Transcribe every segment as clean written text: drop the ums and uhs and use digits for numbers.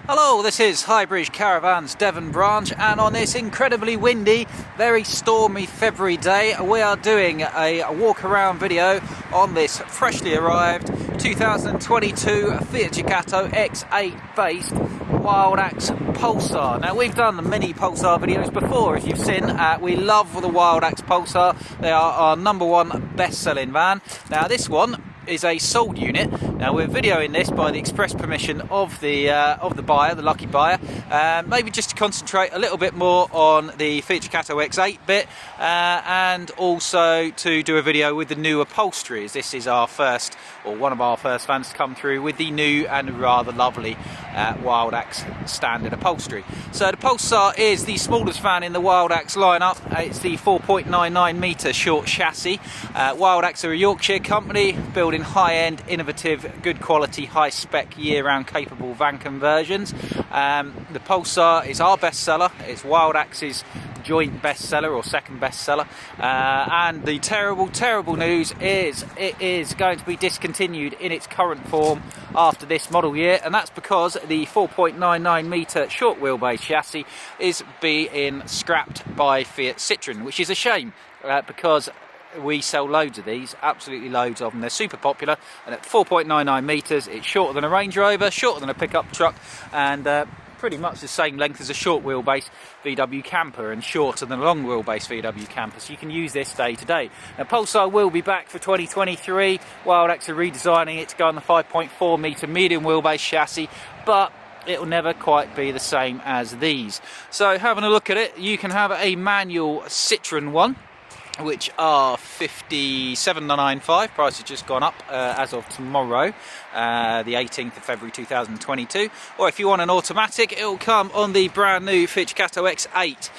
Hello, this is Highbridge Caravans Devon branch, and on this incredibly windy, very stormy February day, we are doing a walk around video on this freshly arrived 2022 Fiat Ducato X8 based Wildax Pulsar. Now, we've done many Pulsar videos before, as you've seen. We love the Wildax Pulsar. They are our #1 best-selling van. Now, this one is a sold unit. Now, we're videoing this by the express permission of the buyer, the lucky buyer, maybe just to concentrate a little bit more on the Fiat Ducato X8 bit, and also to do a video with the new upholstery, as this is our first, or one of our first vans to come through with the new and rather lovely Wildax standard upholstery. So the Pulsar is the smallest van in the Wildax lineup. It's the 4.99 metre short chassis. Wildax are a Yorkshire company building high-end, innovative, good quality, high-spec, year-round capable van conversions. The Pulsar is our bestseller. It's Wildax's joint bestseller or second bestseller, and the terrible news is it is going to be discontinued in its current form after this model year, and that's because the 4.99 metre short wheelbase chassis is being scrapped by Fiat Citroën, which is a shame, because we sell loads of these, absolutely loads of them. They're super popular, and at 4.99 metres it's shorter than a Range Rover, shorter than a pickup truck, and pretty much the same length as a short wheelbase VW camper, and shorter than a long wheelbase VW camper, so you can use this day to day. Now, Pulsar will be back for 2023. Wildax are redesigning it to go on the 5.4 metre medium wheelbase chassis, but it will never quite be the same as these. So, having a look at it, you can have a manual Citroën one, which are $57,995. Price has just gone up as of tomorrow, the 18th of February 2022. Or if you want an automatic, it will come on the brand new Fiat Ducato X8.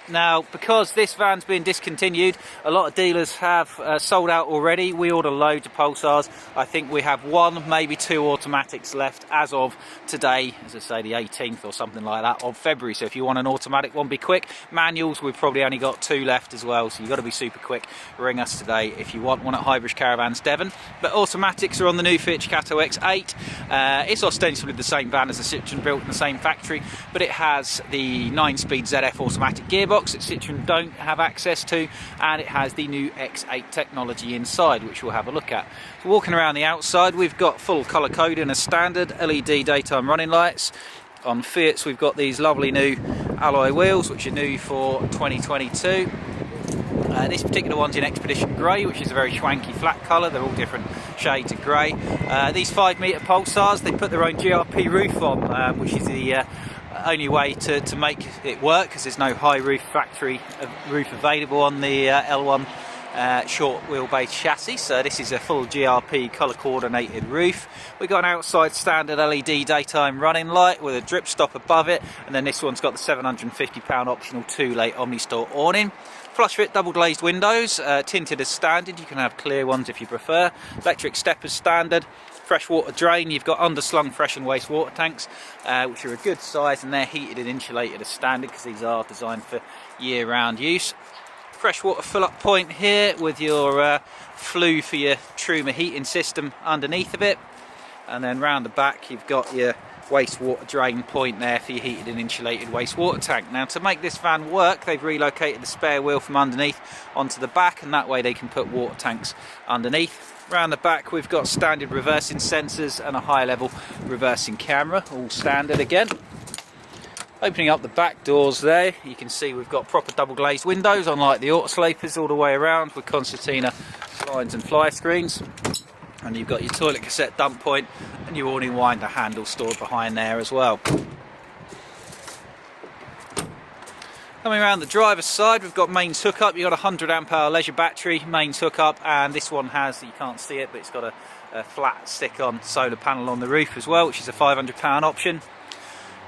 Now, because this van's been discontinued, a lot of dealers have sold out already. We order loads of Pulsars. I think we have one, maybe two automatics left as of today, as I say, the 18th or something like that of February. So if you want an automatic one, be quick. Manuals, we've probably only got two left as well, so you've got to be super quick. Ring us today if you want one at Highbridge Caravans Devon. But automatics are on the new Fiat Ducato X8. It's ostensibly the same van as the Citroën, built in the same factory, but it has the 9-speed ZF automatic gearbox that Citroën don't have access to, and it has the new X8 technology inside, which we'll have a look at. So walking around the outside, we've got full colour coding as standard, LED daytime running lights. On Fiats, we've got these lovely new alloy wheels, which are new for 2022. This particular one's in Expedition Grey, which is a very swanky flat colour. They're all different shades of grey. These 5 metre Pulsars, they put their own GRP roof on, which is the only way to make it work, because there's no high roof factory roof available on the L1 short wheelbase chassis. So this is a full GRP colour coordinated roof. We've got an outside standard LED daytime running light with a drip stop above it, and then this one's got the £750 optional 2-lay Omni-Store awning. Flush fit double glazed windows, tinted as standard. You can have clear ones if you prefer. Electric step as standard. Freshwater drain. You've got underslung fresh and waste water tanks, which are a good size, and they're heated and insulated as standard, because these are designed for year-round use. Freshwater fill-up point here with your flue for your Truma heating system underneath of it, and then round the back you've got your wastewater drain point there for your heated and insulated wastewater tank. Now, to make this van work, they've relocated the spare wheel from underneath onto the back, and that way they can put water tanks underneath. Round the back we've got standard reversing sensors and a high level reversing camera, all standard again. Opening up the back doors there, you can see we've got proper double glazed windows, unlike the autosleepers, all the way around with concertina blinds and fly screens. And you've got your toilet cassette dump point and your warning winder handle stored behind there as well. Coming around the driver's side, we've got mains hookup. You've got a 100 amp hour leisure battery, mains hookup, and this one has, you can't see it, but it's got a flat stick-on solar panel on the roof as well, which is a £500 option.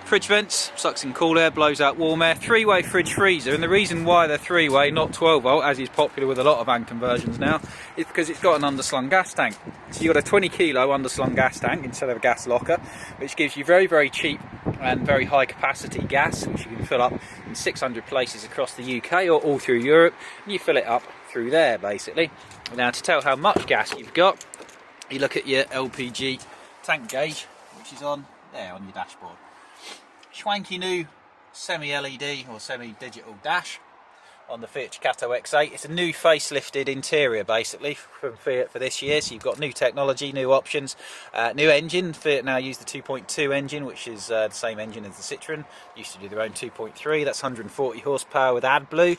Fridge vents, sucks in cool air, blows out warm air. 3-way fridge freezer, and the reason why they're 3-way, not 12 volt, as is popular with a lot of van conversions now, is because it's got an underslung gas tank. So you've got a 20 kilo underslung gas tank instead of a gas locker, which gives you very, very cheap and very high capacity gas, which you can fill up in 600 places across the UK or all through Europe, and you fill it up through there basically. Now to tell how much gas you've got, you look at your LPG tank gauge, which is on there on your dashboard. Schwanky new semi-LED or semi-digital dash on the Fiat Ducato X8. It's a new facelifted interior basically from Fiat for this year, so you've got new technology, new options, new engine. Fiat now use the 2.2 engine, which is the same engine as the Citroen. Used to do their own 2.3, that's 140 horsepower with AdBlue.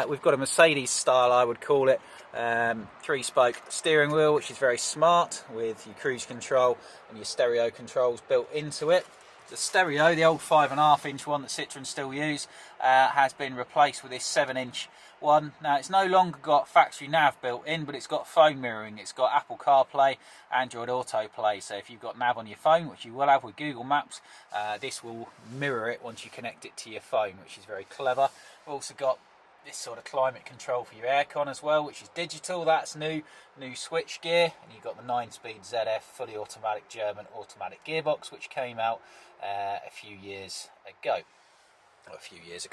We've got a Mercedes style, I would call it, 3-spoke steering wheel, which is very smart with your cruise control and your stereo controls built into it. The stereo, the old 5.5-inch one that Citroen still use, has been replaced with this 7-inch one. Now it's no longer got factory nav built in, but it's got phone mirroring. It's got Apple CarPlay, Android Autoplay. So if you've got nav on your phone, which you will have with Google Maps, this will mirror it once you connect it to your phone, which is very clever. We've also got this sort of climate control for your aircon as well, which is digital. That's new switch gear, and you've got the 9-speed ZF fully automatic German automatic gearbox, which came out a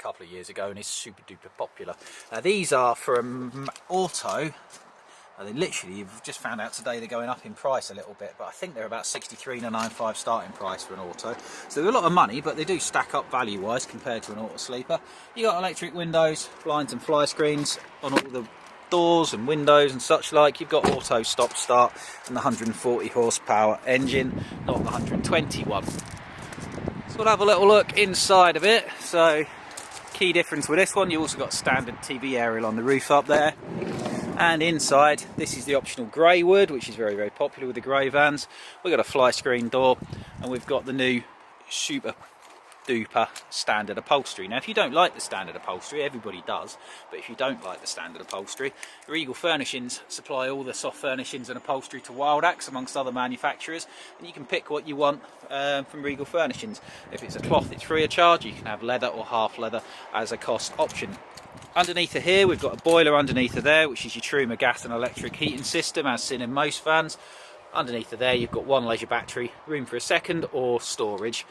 couple of years ago, and is super duper popular. These are from Auto. They literally, you've just found out today, they're going up in price a little bit, but I think they're about $63,995 starting price for an Auto. So they're a lot of money, but they do stack up value-wise compared to an Auto Sleeper. You got electric windows, blinds and fly screens on all the doors and windows and such like. You've got auto stop start and the 140 horsepower engine, not the 121. So we'll have a little look inside of it. So key difference with this one, you also got standard TV aerial on the roof up there. And inside, this is the optional grey wood, which is very, very popular with the grey vans. We've got a fly screen door, and we've got the new super duper standard upholstery. Now, if you don't like the standard upholstery, everybody does, but if you don't like the standard upholstery, Regal Furnishings supply all the soft furnishings and upholstery to Wildax, amongst other manufacturers, and you can pick what you want from Regal Furnishings. If it's a cloth, it's free of charge. You can have leather or half leather as a cost option. Underneath of here, we've got a boiler underneath of there, which is your Truma gas and electric heating system, as seen in most vans. Underneath of there, you've got one leisure battery, room for a second, or storage.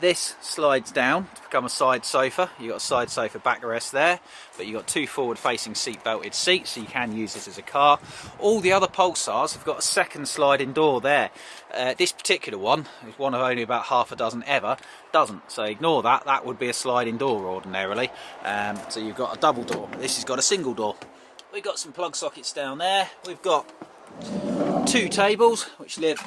This slides down to become a side sofa. You've got a side sofa backrest there, but you've got two forward-facing seat-belted seats, so you can use this as a car. All the other Pulsars have got a second sliding door there. This particular one is one of only about half a dozen ever, doesn't, so ignore that. That would be a sliding door ordinarily. So you've got a double door. This has got a single door. We've got some plug sockets down there. We've got two tables which live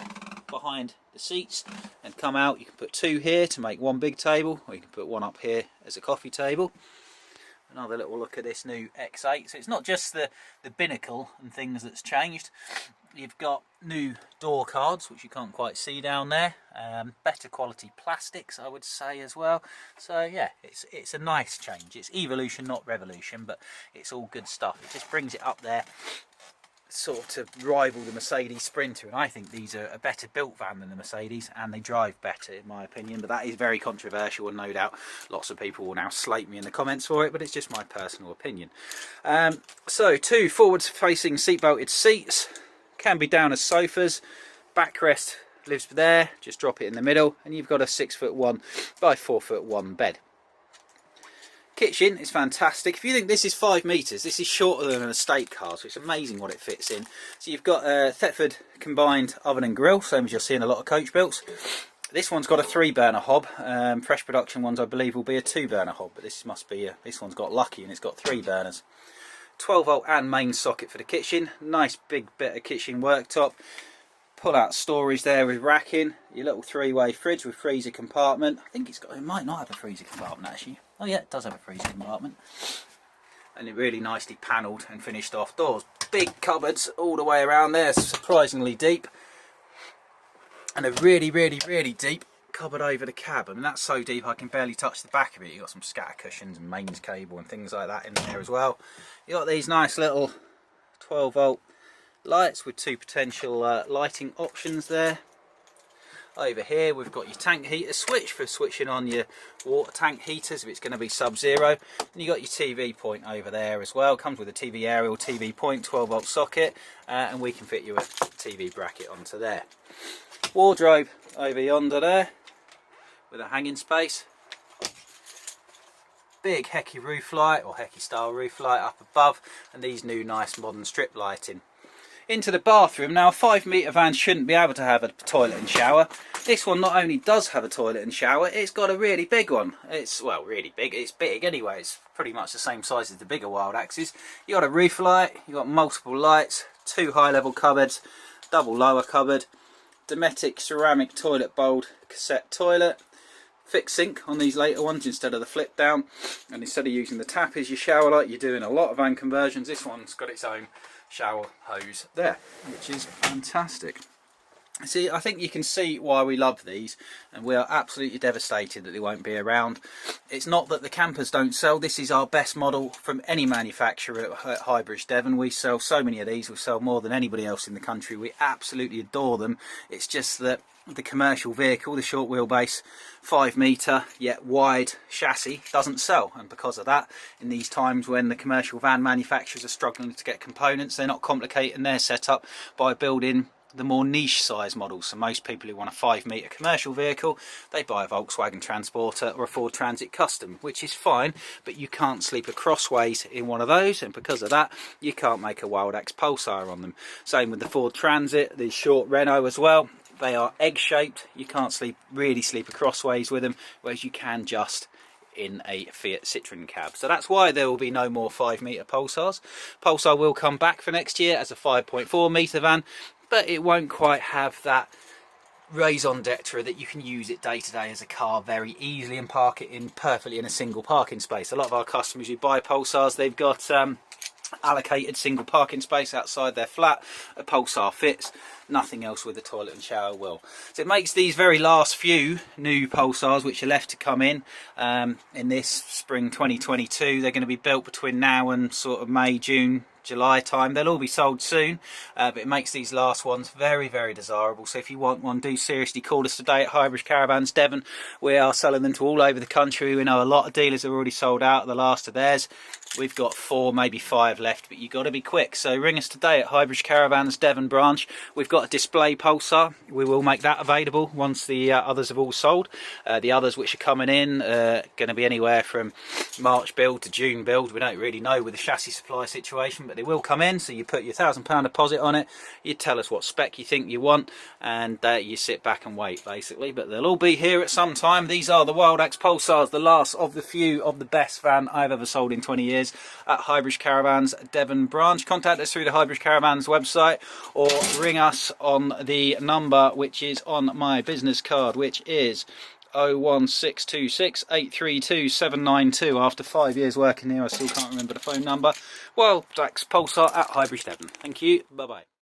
behind the seats and come out. You can put two here to make one big table, or you can put one up here as a coffee table. Another little look at this new X8. So it's not just the binnacle and things that's changed. You've got new door cards, which you can't quite see down there. Better quality plastics, I would say, as well. So yeah, it's a nice change. It's evolution, not revolution, but it's all good stuff. It just brings it up there, sort of to rival the Mercedes Sprinter, and I think these are a better built van than the Mercedes, and they drive better in my opinion, but that is very controversial, and no doubt lots of people will now slate me in the comments for it, but it's just my personal opinion. So two forwards facing seat belted seats, can be down as sofas, backrest lives there, just drop it in the middle, and you've got a 6'1" by 4'1" bed. Kitchen is fantastic. If you think this is 5 metres, this is shorter than an estate car, so it's amazing what it fits in. So you've got a Thetford combined oven and grill, same as you'll see in a lot of coach builds. This one's got a 3-burner hob. Fresh production ones, I believe, will be a 2-burner hob, but this must be this one's got lucky and it's got 3 burners. 12-volt and main socket for the kitchen. Nice big bit of kitchen worktop. Pull out storage there with racking. Your little 3-way fridge with freezer compartment. I think it might not have a freezer compartment actually. Oh yeah, it does have a freezer compartment. And it really nicely panelled and finished off doors. Big cupboards all the way around there, surprisingly deep. And a really, really, really deep cupboard over the cab. I mean, that's so deep I can barely touch the back of it. You've got some scatter cushions and mains cable and things like that in there as well. You've got these nice little 12-volt lights with 2 potential lighting options there. Over here we've got your tank heater switch for switching on your water tank heaters if it's going to be sub-zero, and you got your TV point over there as well. Comes with a TV aerial, TV point, 12-volt socket, and we can fit you a TV bracket onto there. Wardrobe over yonder there with a hanging space. big Hecky roof light, or Hecky style roof light up above, and these new nice modern strip lighting. Into the bathroom. Now a 5 metre van shouldn't be able to have a toilet and shower. This one not only does have a toilet and shower, it's got a really big one. It's, well, really big, it's big anyway, it's pretty much the same size as the bigger Wildaxes. You got a roof light, you got multiple lights, 2 high level cupboards, double lower cupboard, Dometic ceramic toilet bowl cassette toilet, fixed sink on these later ones instead of the flip down, and instead of using the tap as your shower light, you're doing a lot of van conversions. This one's got its own shower hose there, which is fantastic. See, I think you can see why we love these, and we are absolutely devastated that they won't be around. It's not that the campers don't sell. This is our best model from any manufacturer at Highbridge Devon. We sell so many of these. We sell more than anybody else in the country. We absolutely adore them. It's just that the commercial vehicle, the short wheelbase 5 metre yet wide chassis, doesn't sell, and because of that, in these times when the commercial van manufacturers are struggling to get components, they're not complicating their setup by building the more niche size models. So most people who want a 5 metre commercial vehicle, they buy a Volkswagen Transporter or a Ford Transit Custom, which is fine, but you can't sleep acrossways in one of those, and because of that you can't make a Wildax Pulsar on them. Same with the Ford Transit, the short Renault as well. They are egg shaped, you can't really sleep acrossways with them, whereas you can just in a Fiat Citroen cab. So that's why there will be no more 5 metre Pulsars. Pulsar will come back for next year as a 5.4 metre van, but it won't quite have that raison d'etre that you can use it day to day as a car very easily and park it in perfectly in a single parking space. A lot of our customers who buy Pulsars, they've got allocated single parking space outside their flat. A Pulsar fits, nothing else with a toilet and shower will. So it makes these very last few new Pulsars which are left to come in this spring 2022, they're going to be built between now and sort of May, June, July time. They'll all be sold soon, but it makes these last ones very, very desirable. So if you want one, do seriously call us today at Highbridge Caravans Devon. We are selling them to all over the country. We know a lot of dealers have already sold out the last of theirs. We've got 4, maybe 5 left, but you've got to be quick. So ring us today at Highbridge Caravans Devon branch. We've got a display Pulsar. We will make that available once the others have all sold. The others which are coming in are going to be anywhere from March build to June build. We don't really know with the chassis supply situation, but they will come in. So you put your £1,000 deposit on it, you tell us what spec you think you want, and you sit back and wait basically. But they'll all be here at some time. These are the Wildax Pulsars, the last of the few of the best van I've ever sold in 20 years at Highbridge Caravans Devon branch. Contact us through the Highbridge Caravans website or ring us on the number which is on my business card, which is 01626 832 792. After 5 years working here, I still can't remember the phone number. Wildax Pulsar at Highbridge Devon. Thank you. Bye bye.